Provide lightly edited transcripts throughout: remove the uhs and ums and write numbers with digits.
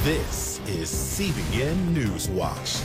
This is CBN NewsWatch.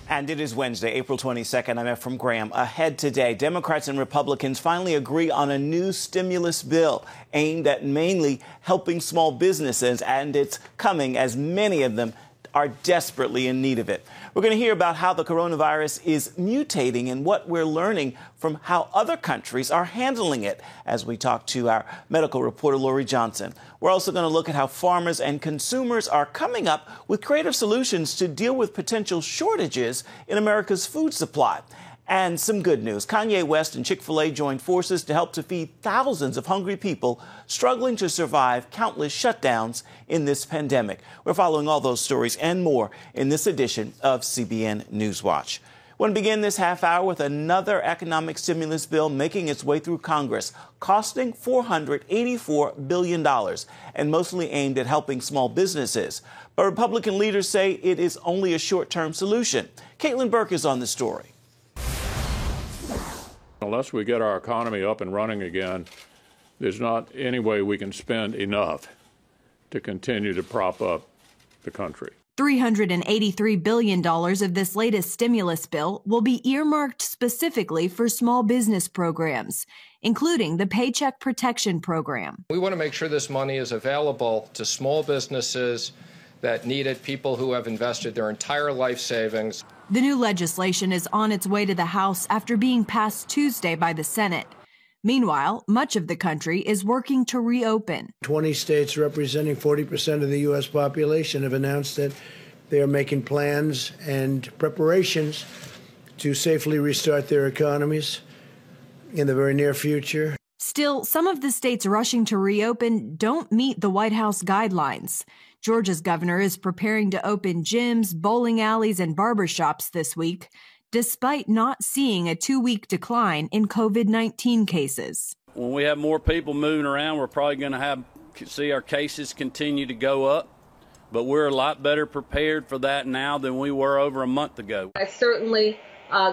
And it is Wednesday, April 22nd. I'm Efrem Graham. Ahead today, Democrats and Republicans finally agree on a new stimulus bill aimed at mainly helping small businesses, and it's coming as many of them are desperately in need of it. We're going to hear about how the coronavirus is mutating and what we're learning from how other countries are handling it as we talk to our medical reporter, Lori Johnson. We're also going to look at how farmers and consumers are coming up with creative solutions to deal with potential shortages in America's food supply. And some good news. Kanye West and Chick-fil-A joined forces to help to feed thousands of hungry people struggling to survive countless shutdowns in this pandemic. We're following all those stories and more in this edition of CBN Newswatch. We'll begin this half hour with another economic stimulus bill making its way through Congress, costing $484 billion and mostly aimed at helping small businesses. But Republican leaders say it is only a short-term solution. Caitlin Burke is on the story. Unless we get our economy up and running again, there's not any way we can spend enough to continue to prop up the country. $383 billion of this latest stimulus bill will be earmarked specifically for small business programs, including the Paycheck Protection Program. We want to make sure this money is available to small businesses that need it, people who have invested their entire life savings. The new legislation is on its way to the House after being passed Tuesday by the Senate. Meanwhile, much of the country is working to reopen. 20 states representing 40% of the U.S. population have announced that they are making plans and preparations to safely restart their economies in the very near future. Still, some of the states rushing to reopen don't meet the White House guidelines. Georgia's governor is preparing to open gyms, bowling alleys, and barbershops this week, despite not seeing a 2-week decline in COVID-19 cases. When we have more people moving around, we're probably going to see our cases continue to go up, but we're a lot better prepared for that now than we were over a month ago. I certainly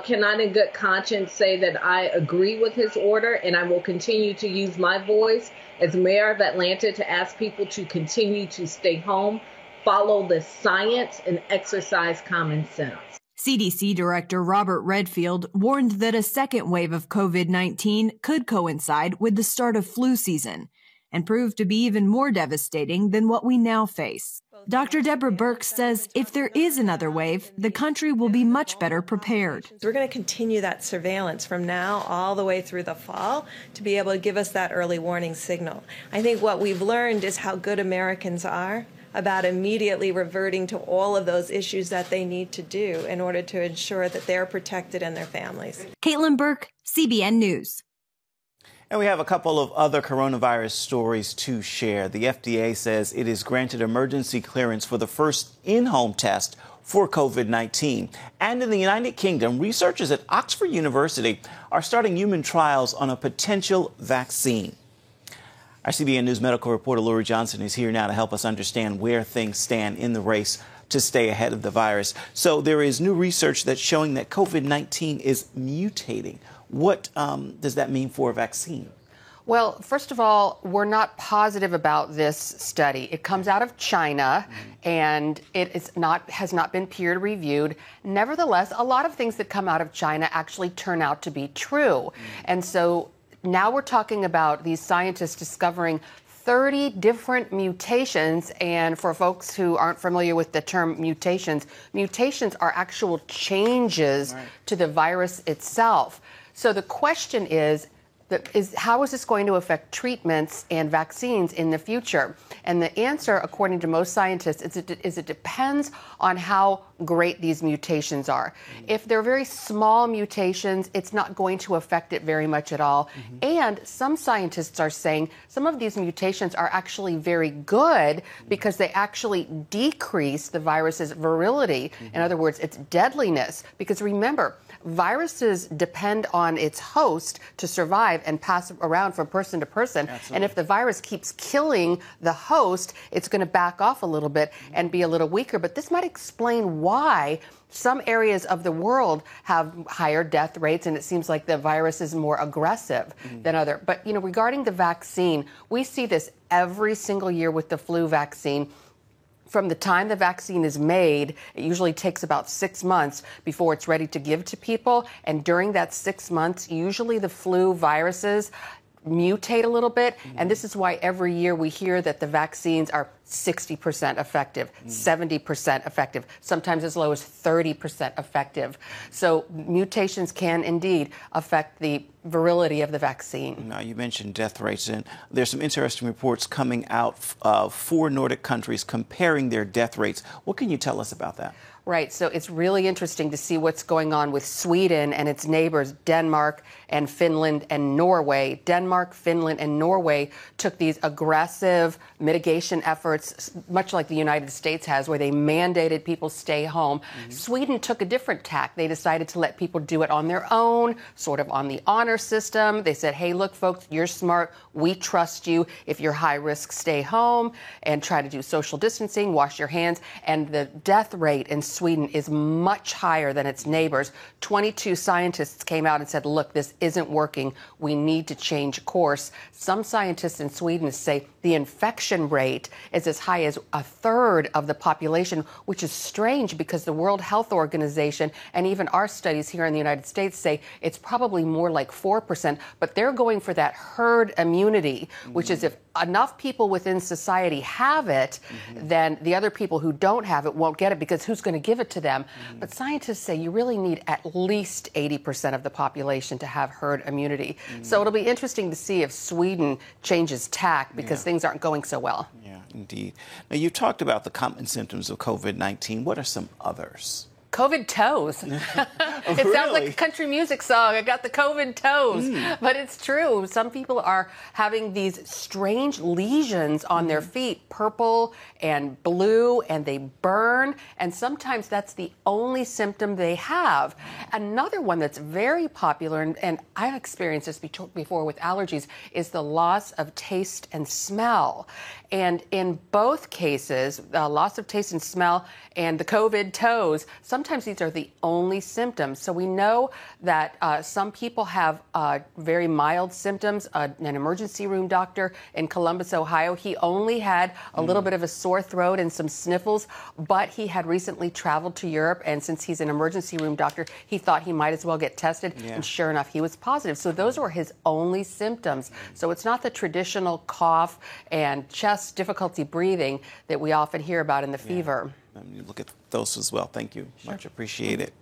cannot in good conscience say that I agree with his order, and I will continue to use my voice as mayor of Atlanta to ask people to continue to stay home, follow the science, and exercise common sense. CDC Director Robert Redfield warned that a second wave of COVID-19 could coincide with the start of flu season and prove to be even more devastating than what we now face. Dr. Deborah Birx says if there is another wave, the country will be much better prepared. We're going to continue that surveillance from now all the way through the fall to be able to give us that early warning signal. I think what we've learned is how good Americans are about immediately reverting to all of those issues that they need to do in order to ensure that they're protected and their families. Caitlin Burke, CBN News. And we have a couple of other coronavirus stories to share. The FDA says it has granted emergency clearance for the first in-home test for COVID-19. And in the United Kingdom, researchers at Oxford University are starting human trials on a potential vaccine. Our CBN News medical reporter Lori Johnson is here now to help us understand where things stand in the race to stay ahead of the virus. So there is new research that's showing that COVID-19 is mutating. What does that mean for a vaccine? Well, first of all, we're not positive about this study. It comes out of China, and has not been peer reviewed. Nevertheless, a lot of things that come out of China actually turn out to be true. And so now we're talking about these scientists discovering 30 different mutations. And for folks who aren't familiar with the term mutations are actual changes to the virus itself. So the question is how is this going to affect treatments and vaccines in the future? And the answer, according to most scientists, is it depends on how great these mutations are. If they're very small mutations, it's not going to affect it very much at all. And some scientists are saying some of these mutations are actually very good because they actually decrease the virus's virility. In other words, its deadliness. Because remember, viruses depend on its host to survive and pass around from person to person. Absolutely. And if the virus keeps killing the host, it's going to back off a little bit and be a little weaker. But this might explain why some areas of the world have higher death rates, and it seems like the virus is more aggressive than other. But, regarding the vaccine, we see this every single year with the flu vaccine. From the time the vaccine is made, it usually takes about 6 months before it's ready to give to people. And during that 6 months, usually the flu viruses mutate a little bit. And this is why every year we hear that the vaccines are 60% effective, 70% effective, sometimes as low as 30% effective. So mutations can indeed affect the virility of the vaccine. Now, you mentioned death rates, and there's some interesting reports coming out for Nordic countries comparing their death rates. What can you tell us about that? Right. So it's really interesting to see what's going on with Sweden and its neighbors, Denmark and Finland and Norway. Denmark, Finland, and Norway took these aggressive mitigation efforts, much like the United States has, where they mandated people stay home. Sweden took a different tack. They decided to let people do it on their own, sort of on the honor system. They said, hey, look, folks, you're smart. We trust you. If you're high risk, stay home and try to do social distancing, wash your hands. And the death rate in Sweden is much higher than its neighbors. 22 scientists came out and said, look, this isn't working. We need to change course. Some scientists in Sweden say the infection rate is as high as a third of the population, which is strange because the World Health Organization and even our studies here in the United States say it's probably more like 4%, but they're going for that herd immunity, which is if enough people within society have it, then the other people who don't have it won't get it because who's going to give it to them? But scientists say you really need at least 80% of the population to have herd immunity. So it'll be interesting to see if Sweden changes tack because things aren't going so well. Yeah, indeed. Now, you talked about the common symptoms of COVID-19. What are some others? COVID toes. It sounds like a country music song. I got the COVID toes. But it's true. Some people are having these strange lesions on their feet, purple and blue, and they burn. And sometimes that's the only symptom they have. Another one that's very popular, and I've experienced this before with allergies, is the loss of taste and smell. And in both cases, loss of taste and smell and the COVID toes, sometimes these are the only symptoms. So we know that some people have very mild symptoms. An emergency room doctor in Columbus, Ohio, he only had a little bit of a sore throat and some sniffles, but he had recently traveled to Europe, and since he's an emergency room doctor, he thought he might as well get tested, and sure enough, he was positive. So those were his only symptoms. So it's not the traditional cough and chest difficulty breathing that we often hear about in the fever. You look at those as well. Thank you. Much appreciated.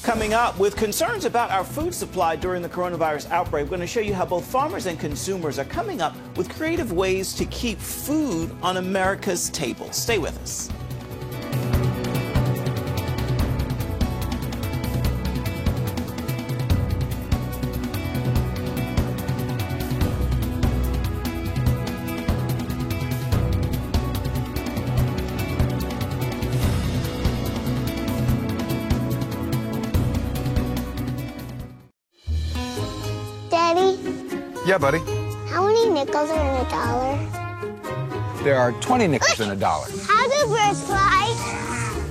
Coming up, with concerns about our food supply during the coronavirus outbreak, we're going to show you how both farmers and consumers are coming up with creative ways to keep food on America's table. Stay with us. Yeah, buddy. How many nickels are in a dollar? There are 20 nickels in a dollar. How do birds fly?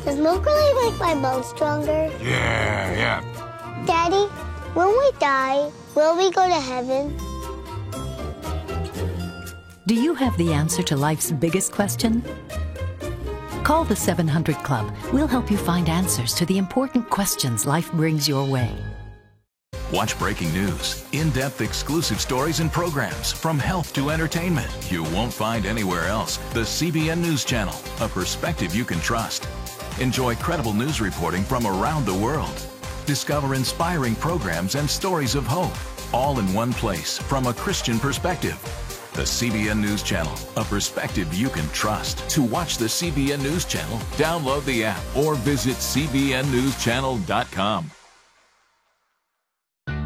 Does milk really make my bones stronger? Yeah. Daddy, when we die, will we go to heaven? Do you have the answer to life's biggest question? Call the 700 Club. We'll help you find answers to the important questions life brings your way. Watch breaking news, in-depth exclusive stories and programs from health to entertainment you won't find anywhere else. The CBN News Channel, a perspective you can trust. Enjoy credible news reporting from around the world. Discover inspiring programs and stories of hope, all in one place from a Christian perspective. The CBN News Channel, a perspective you can trust. To watch the CBN News Channel, download the app or visit cbnnewschannel.com.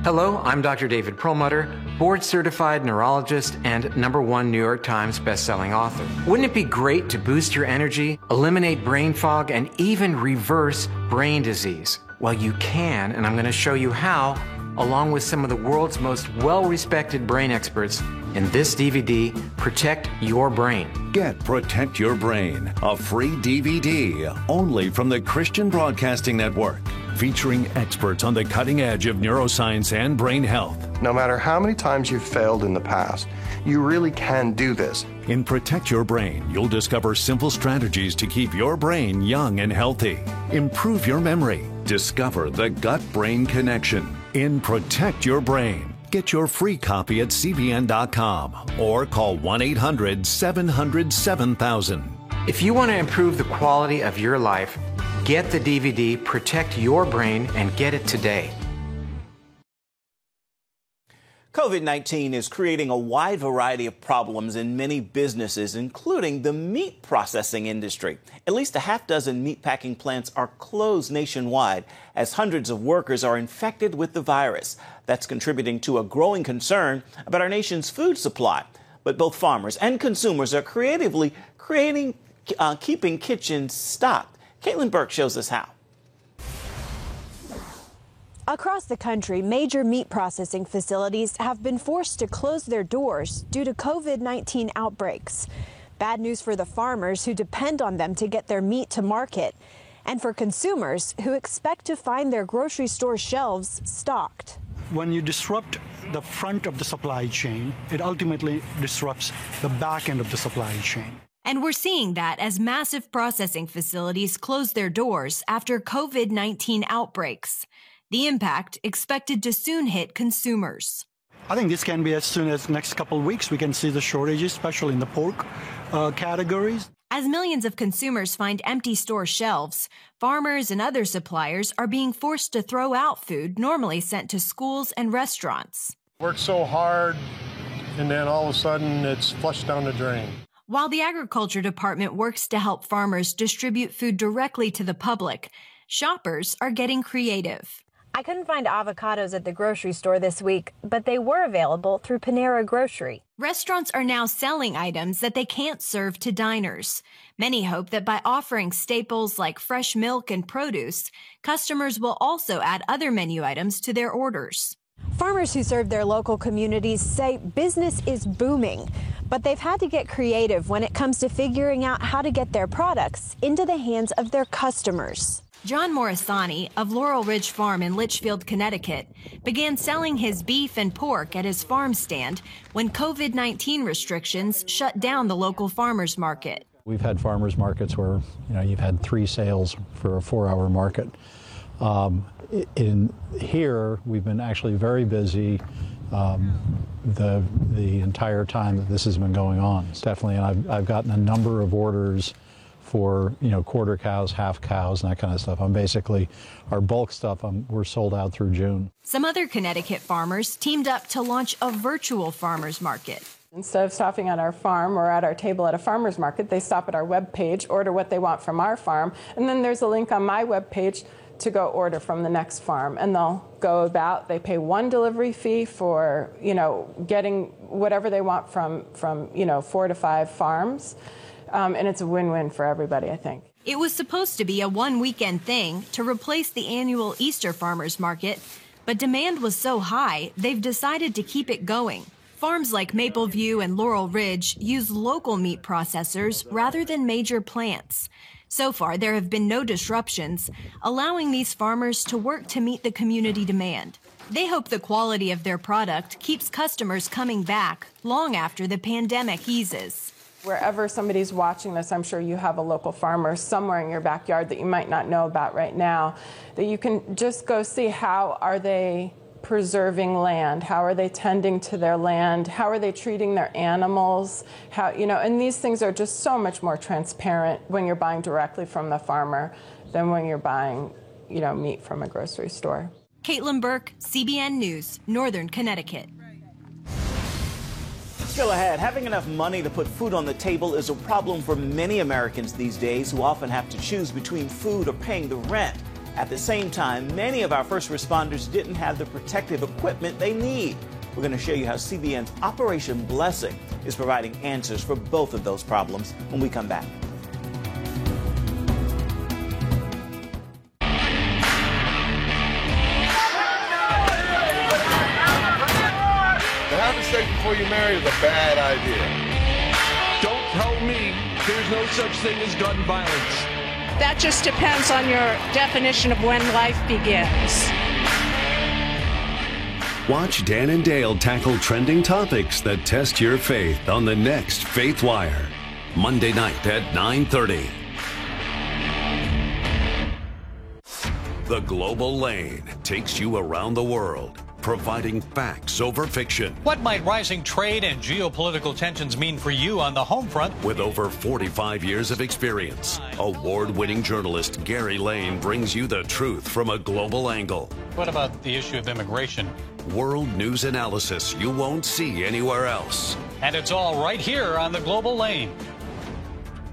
Hello, I'm Dr. David Perlmutter, board-certified neurologist and #1 New York Times bestselling author. Wouldn't it be great to boost your energy, eliminate brain fog, and even reverse brain disease? Well, you can, and I'm going to show you how, along with some of the world's most well-respected brain experts, in this DVD, Protect Your Brain. Get Protect Your Brain, a free DVD only from the Christian Broadcasting Network, featuring experts on the cutting edge of neuroscience and brain health. No matter how many times you've failed in the past, you really can do this. In Protect Your Brain, you'll discover simple strategies to keep your brain young and healthy. Improve your memory. Discover the gut-brain connection. In Protect Your Brain. Get your free copy at CBN.com or call 1-800-700-7000. If you want to improve the quality of your life, get the DVD Protect Your Brain and get it today. COVID-19 is creating a wide variety of problems in many businesses, including the meat processing industry. At least a half dozen meatpacking plants are closed nationwide as hundreds of workers are infected with the virus. That's contributing to a growing concern about our nation's food supply. But both farmers and consumers are creatively keeping kitchens stocked. Caitlin Burke shows us how. Across the country, major meat processing facilities have been forced to close their doors due to COVID-19 outbreaks. Bad news for the farmers who depend on them to get their meat to market, and for consumers who expect to find their grocery store shelves stocked. When you disrupt the front of the supply chain, it ultimately disrupts the back end of the supply chain. And we're seeing that as massive processing facilities close their doors after COVID-19 outbreaks. The impact expected to soon hit consumers. I think this can be as soon as next couple of weeks. We can see the shortages, especially in the pork categories. As millions of consumers find empty store shelves, farmers and other suppliers are being forced to throw out food normally sent to schools and restaurants. Worked so hard, and then all of a sudden it's flushed down the drain. While the Agriculture Department works to help farmers distribute food directly to the public, shoppers are getting creative. I couldn't find avocados at the grocery store this week, but they were available through Panera Grocery. Restaurants are now selling items that they can't serve to diners. Many hope that by offering staples like fresh milk and produce, customers will also add other menu items to their orders. Farmers who serve their local communities say business is booming, but they've had to get creative when it comes to figuring out how to get their products into the hands of their customers. John Morisani of Laurel Ridge Farm in Litchfield, Connecticut, began selling his beef and pork at his farm stand when COVID-19 restrictions shut down the local farmers market. We've had farmers markets where, you've had 3 sales for a 4-hour market. In here, we've been actually very busy the entire time that this has been going on. It's definitely, and I've gotten a number of orders for quarter cows, half cows, and that kind of stuff. Our bulk stuff, we're sold out through June. Some other Connecticut farmers teamed up to launch a virtual farmers market. Instead of stopping at our farm or at our table at a farmer's market, they stop at our web page, order what they want from our farm, and then there's a link on my web page to go order from the next farm. And they'll go about, they pay one delivery fee for, getting whatever they want from 4 to 5 farms. And it's a win-win for everybody, I think. It was supposed to be a one-weekend thing to replace the annual Easter farmers market, but demand was so high, they've decided to keep it going. Farms like Mapleview and Laurel Ridge use local meat processors rather than major plants. So far, there have been no disruptions, allowing these farmers to work to meet the community demand. They hope the quality of their product keeps customers coming back long after the pandemic eases. Wherever somebody's watching this, I'm sure you have a local farmer somewhere in your backyard that you might not know about right now, that you can just go see how are they preserving land, how are they tending to their land, how are they treating their animals, and these things are just so much more transparent when you're buying directly from the farmer than when you're buying, meat from a grocery store. Caitlin Burke, CBN News, Northern Connecticut. Still ahead, having enough money to put food on the table is a problem for many Americans these days who often have to choose between food or paying the rent. At the same time, many of our first responders didn't have the protective equipment they need. We're going to show you how CBN's Operation Blessing is providing answers for both of those problems when we come back. Having sex before you marry is a bad idea. Don't tell me there's no such thing as gun violence. That just depends on your definition of when life begins. Watch Dan and Dale tackle trending topics that test your faith on the next Faith Wire. Monday night at 9:30. The Global Lane takes you around the world, providing facts over fiction. What might rising trade and geopolitical tensions mean for you on the home front? With over 45 years of experience, award-winning journalist Gary Lane brings you the truth from a global angle. What about the issue of immigration? World news analysis you won't see anywhere else. And it's all right here on The Global Lane.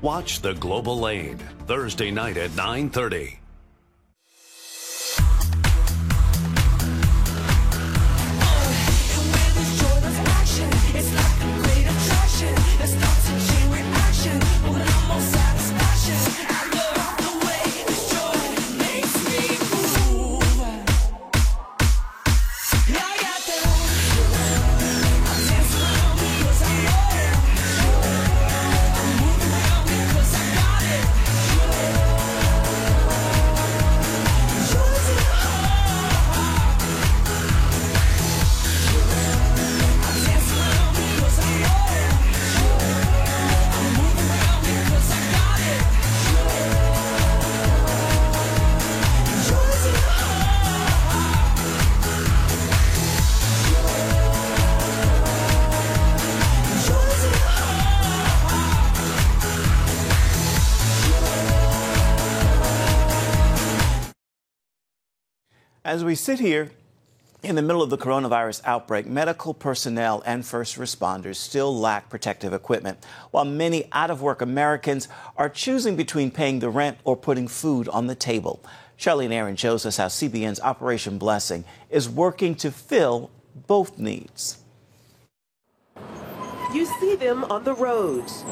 Watch The Global Lane, Thursday night at 9:30. As we sit here in the middle of the coronavirus outbreak, medical personnel and first responders still lack protective equipment, while many out-of-work Americans are choosing between paying the rent or putting food on the table. Charlene Aaron shows us how CBN's Operation Blessing is working to fill both needs. You see them on the roads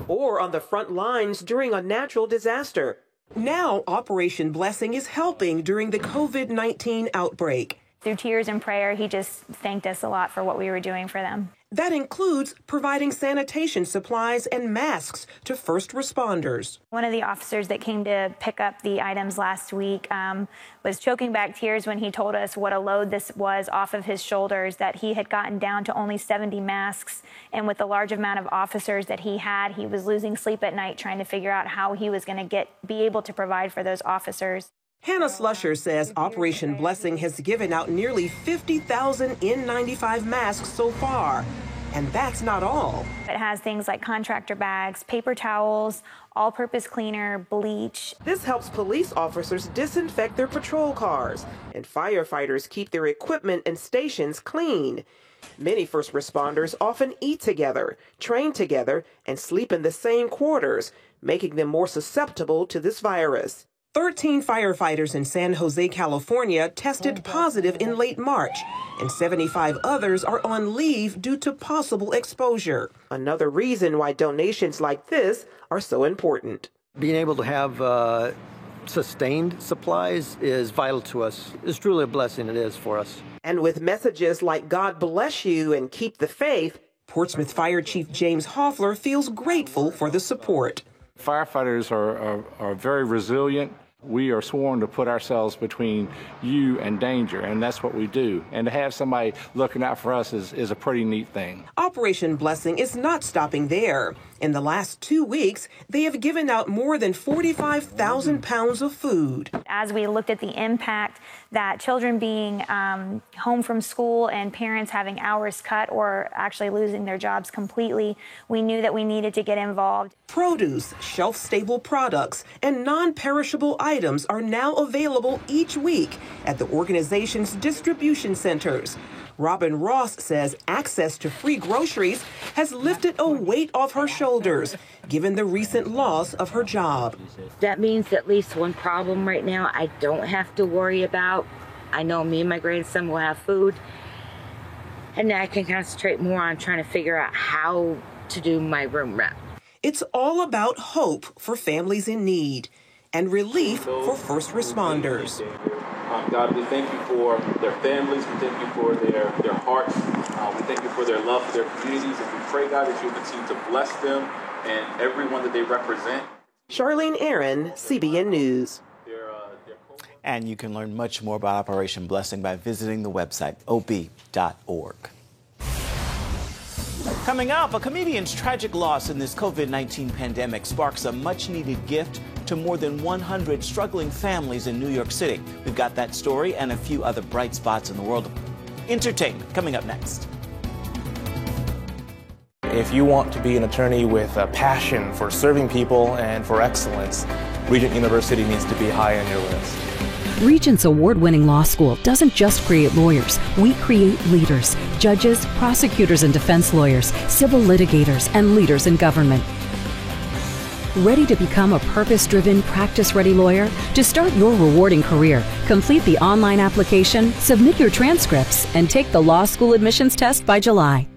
or on the front lines during a natural disaster. Now, Operation Blessing is helping during the COVID-19 outbreak. Through tears and prayer, he just thanked us a lot for what we were doing for them. That includes providing sanitation supplies and masks to first responders. One of the officers that came to pick up the items last week was choking back tears when he told us what a load this was off of his shoulders, that he had gotten down to only 70 masks. And with the large amount of officers that he had, he was losing sleep at night trying to figure out how he was going to be able to provide for those officers. Hannah Slusher says Operation Blessing has given out nearly 50,000 N95 masks so far. And that's not all. It has things like contractor bags, paper towels, all-purpose cleaner, bleach. This helps police officers disinfect their patrol cars, and firefighters keep their equipment and stations clean. Many first responders often eat together, train together, and sleep in the same quarters, making them more susceptible to this virus. 13 firefighters in San Jose, California tested positive in late March, and 75 others are on leave due to possible exposure. Another reason why donations like this are so important. Being able to have sustained supplies is vital to us. It's truly a blessing, it is for us. And with messages like God bless you and keep the faith, Portsmouth Fire Chief James Hoffler feels grateful for the support. Firefighters are very resilient. We are sworn to put ourselves between you and danger, and that's what we do. And to have somebody looking out for us is a pretty neat thing. Operation Blessing is not stopping there. In the last 2 weeks, they have given out more than 45,000 pounds of food. As we looked at the impact that children being home from school and parents having hours cut or actually losing their jobs completely, we knew that we needed to get involved. Produce, shelf-stable products, and non-perishable items are now available each week at the organization's distribution centers. Robin Ross says access to free groceries has lifted a weight off her shoulders, given the recent loss of her job. That means at least one problem right now I don't have to worry about. I know me and my grandson will have food, and now I can concentrate more on trying to figure out how to do my room rep. It's all about hope for families in need and relief for first responders. God, we thank you for their families. We thank you for their hearts. We thank you for their love for their communities. And we pray, God, that you continue to bless them and everyone that they represent. Charlene Aaron, CBN News. And you can learn much more about Operation Blessing by visiting the website ob.org. Coming up, a comedian's tragic loss in this COVID-19 pandemic sparks a much-needed gift to more than 100 struggling families in New York City. We've got that story and a few other bright spots in the world of entertainment coming up next. If you want to be an attorney with a passion for serving people and for excellence, Regent University needs to be high on your list. Regent's award-winning law school doesn't just create lawyers. We create leaders, judges, prosecutors and defense lawyers, civil litigators, and leaders in government. Ready to become a purpose-driven, practice-ready lawyer? To start your rewarding career, complete the online application, submit your transcripts, and take the law school admissions test by July.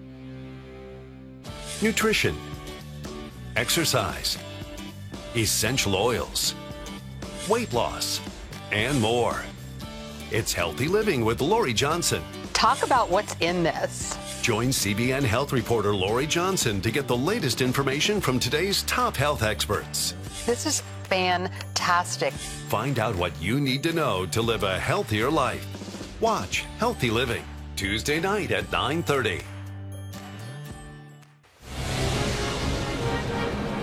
Nutrition, exercise, essential oils, weight loss, and more. It's Healthy Living with Lori Johnson. Talk about what's in this. Join CBN health reporter Lori Johnson to get the latest information from today's top health experts. This is fantastic. Find out what you need to know to live a healthier life. Watch Healthy Living, Tuesday night at 9:30.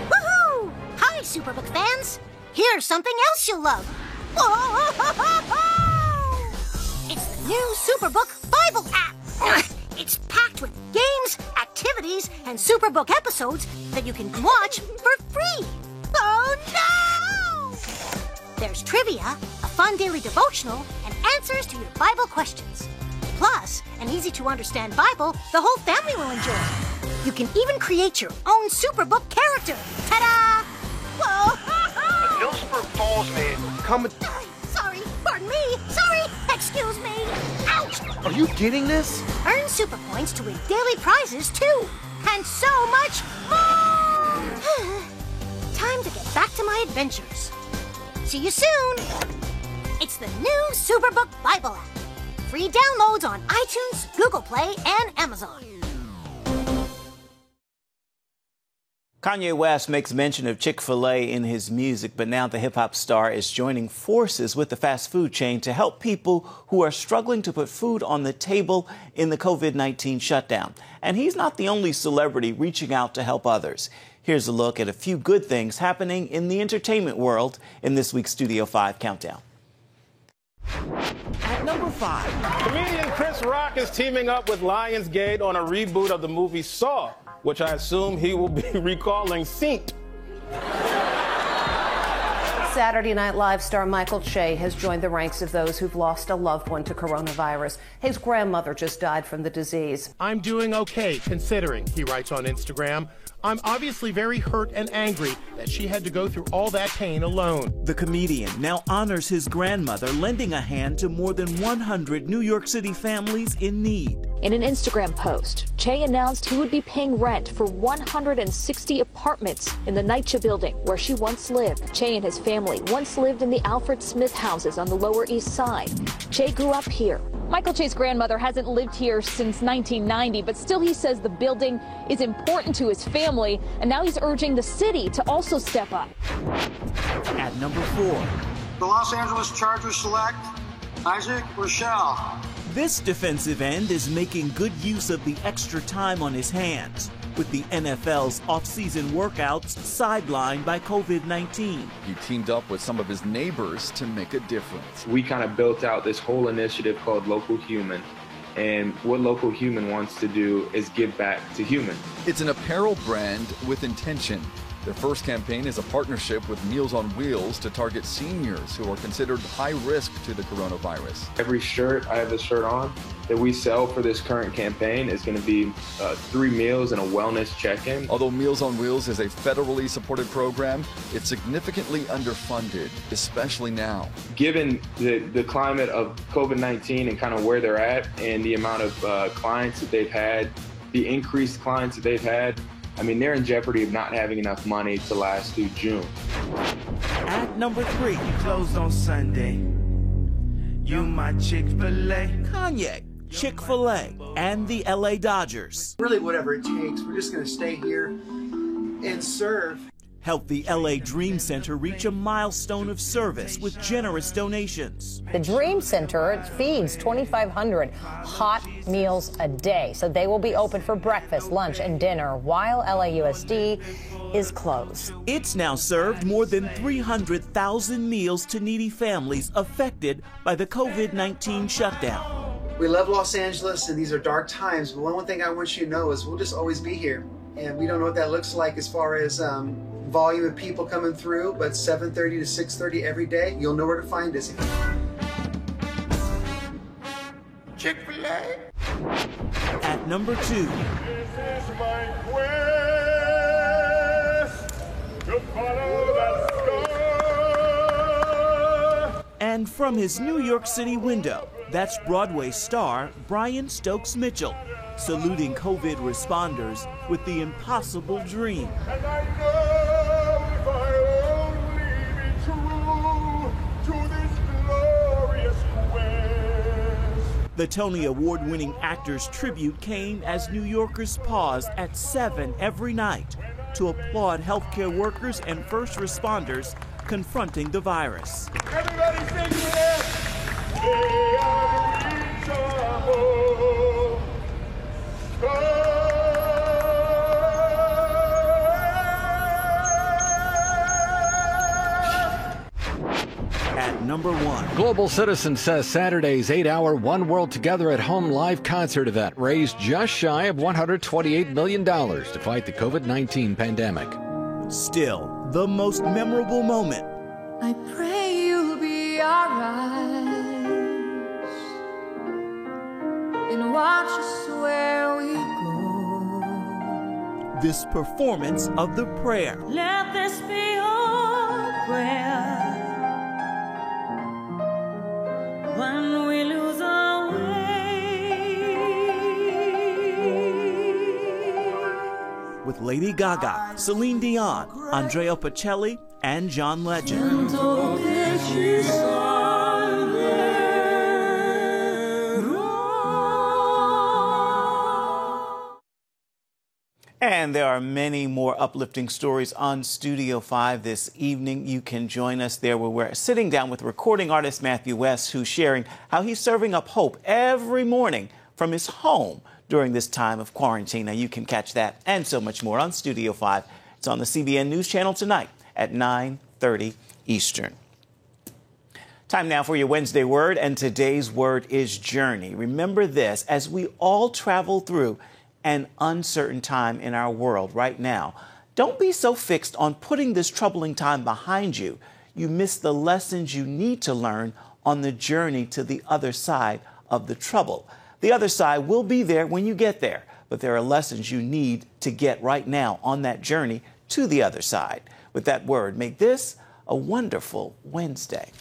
Woohoo! Hi, Superbook fans. Here's something else you'll love. It's the new Superbook Bible app. It's packed with games, activities, and Superbook episodes that you can watch for free. Oh no! There's trivia, a fun daily devotional, and answers to your Bible questions. Plus, an easy-to-understand Bible the whole family will enjoy. You can even create your own Superbook character. Ta-da! Whoa! Millsburg Falls man, come. Sorry, pardon me. Sorry, excuse me. Ouch! Are you getting this? Earn super points to win daily prizes too, and so much more. Time to get back to my adventures. See you soon. It's the new Superbook Bible app. Free downloads on iTunes, Google Play, and Amazon. Kanye West makes mention of Chick-fil-A in his music, but now the hip-hop star is joining forces with the fast food chain to help people who are struggling to put food on the table in the COVID-19 shutdown. And he's not the only celebrity reaching out to help others. Here's a look at a few good things happening in the entertainment world in this week's Studio 5 Countdown. At number 5, comedian Chris Rock is teaming up with Lionsgate on a reboot of the movie Saw, which I assume he will be recalling Sync. Saturday Night Live star Michael Che has joined the ranks of those who've lost a loved one to coronavirus. His grandmother just died from the disease. I'm doing okay, considering, he writes on Instagram. I'm obviously very hurt and angry that she had to go through all that pain alone. The comedian now honors his grandmother, lending a hand to more than 100 New York City families in need. In an Instagram post, Che announced he would be paying rent for 160 apartments in the NYCHA building where she once lived. Che and his family once lived in the Alfred Smith houses on the Lower East Side. Che grew up here. Michael Che's grandmother hasn't lived here since 1990, but still he says the building is important to his family, and now he's urging the city to also step up. At number 4, the Los Angeles Chargers select Isaac Rochelle. This defensive end is making good use of the extra time on his hands, with the NFL's off-season workouts sidelined by COVID-19. He teamed up with some of his neighbors to make a difference. We kind of built out this whole initiative called Local Human. And what Local Human wants to do is give back to humans. It's an apparel brand with intention. Their first campaign is a partnership with Meals on Wheels to target seniors who are considered high risk to the coronavirus. Every shirt, I have the shirt on, that we sell for this current campaign is going to be 3 meals and a wellness check-in. Although Meals on Wheels is a federally supported program, it's significantly underfunded, especially now. Given the climate of COVID-19 and kind of where they're at and the amount of clients that they've had, the increased clients that they've had, I mean, they're in jeopardy of not having enough money to last through June. At number 3, you closed on Sunday. You're my Chick-fil-A. Kanye, Chick-fil-A, and the LA Dodgers. Really, whatever it takes. We're just going to stay here and serve. helped the LA Dream Center reach a milestone of service with generous donations. The Dream Center feeds 2,500 hot meals a day, so they will be open for breakfast, lunch, and dinner while LAUSD is closed. It's now served more than 300,000 meals to needy families affected by the COVID-19 shutdown. We love Los Angeles, and these are dark times, but one thing I want you to know is we'll just always be here. And we don't know what that looks like as far as volume of people coming through, but 7:30 to 6:30 every day, you'll know where to find us. Chick-fil-A. At number 2. This is my quest to follow that star. And from his New York City window, that's Broadway star Brian Stokes Mitchell, saluting COVID responders with the impossible dream. And I know if I only be true to this glorious quest. The Tony Award-winning actor's tribute came as New Yorkers paused at 7 every night to applaud healthcare workers and first responders confronting the virus. Everybody sing with us. They are reachable. At number 1. Global Citizen says Saturday's 8-hour One World Together at Home live concert event raised just shy of $128 million to fight the COVID-19 pandemic. Still, the most memorable moment. I pray you'll be alright and watch us where we go. This performance of the prayer. Let this be your prayer when we lose our way. With Lady Gaga, Celine Dion, Andrea Bocelli, and John Legend. And there are many more uplifting stories on Studio 5 this evening. You can join us there where we're sitting down with recording artist Matthew West, who's sharing how he's serving up hope every morning from his home during this time of quarantine. Now, you can catch that and so much more on Studio 5. It's on the CBN News Channel tonight at 9:30 Eastern. Time now for your Wednesday word, and today's word is journey. Remember this, as we all travel through an uncertain time in our world right now, don't be so fixed on putting this troubling time behind you. You miss the lessons you need to learn on the journey to the other side of the trouble. The other side will be there when you get there, but there are lessons you need to get right now on that journey to the other side. With that word, make this a wonderful Wednesday.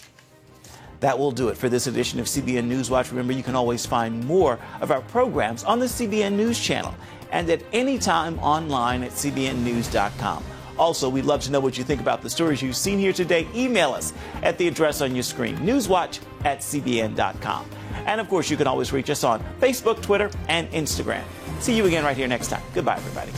That will do it for this edition of CBN NewsWatch. Remember, you can always find more of our programs on the CBN News Channel and at any time online at cbnnews.com. Also, we'd love to know what you think about the stories you've seen here today. Email us at the address on your screen, newswatch@cbn.com. And, of course, you can always reach us on Facebook, Twitter, and Instagram. See you again right here next time. Goodbye, everybody.